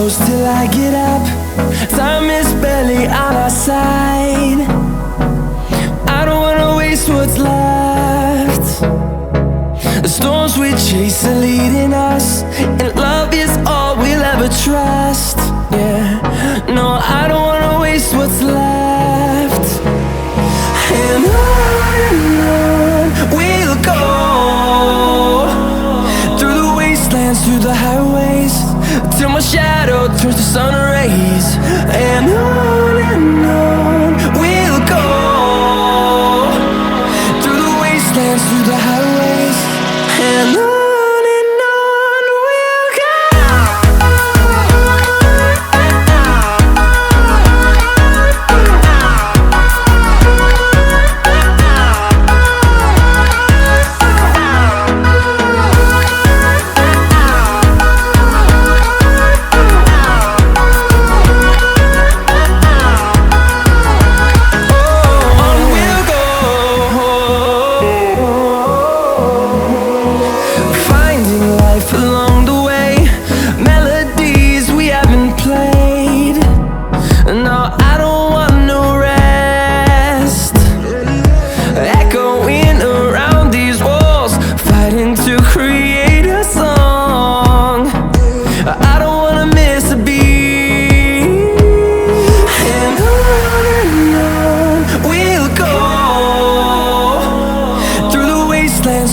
close till I get up. Time is barely on our side. I don't wanna waste what's left. The storms we chase are leading us, and love is all we'll ever trust. Yeah, no, I don't wanna waste what's left. And on we'll go, through the wastelands, through the highways, till my shadow turns to sun rays. And on we'll go, through the wastelands, through the highways, and on.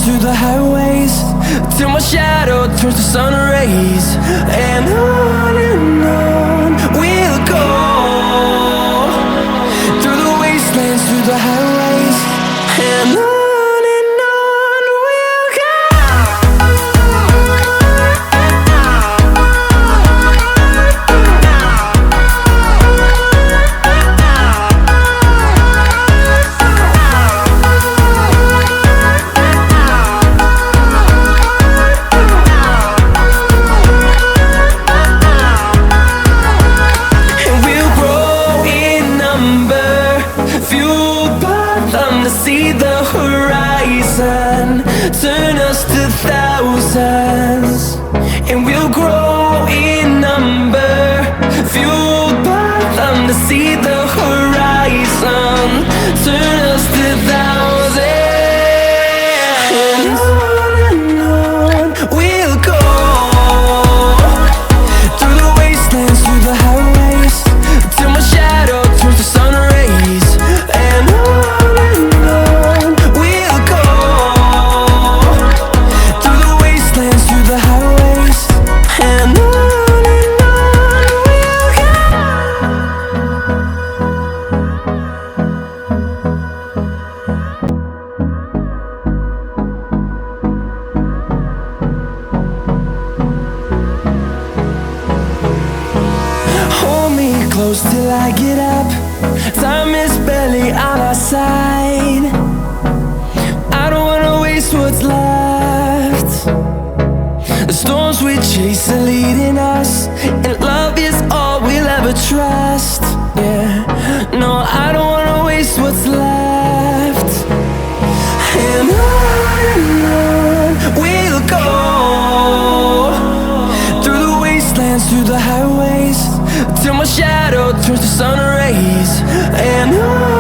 Through the highways, till my shadow turns to sun rays. And on we'll go, through the wastelands, through the highways, and on. See the horizon turn us to thousands, and we'll grow in number, fueled by them to see the horizon turn us to thousands. And on we'll go, through the wastelands, through the highways, till my shadow turns to sun rays. And on close till I get up. Time is barely on our side. I don't wanna waste what's left. The storms we chase are leading us, and love is all we'll ever trust. Yeah, no, I don't wanna waste what's left. And on we'll go, through the wastelands, through the highways, till my shadow turns to sun rays. And on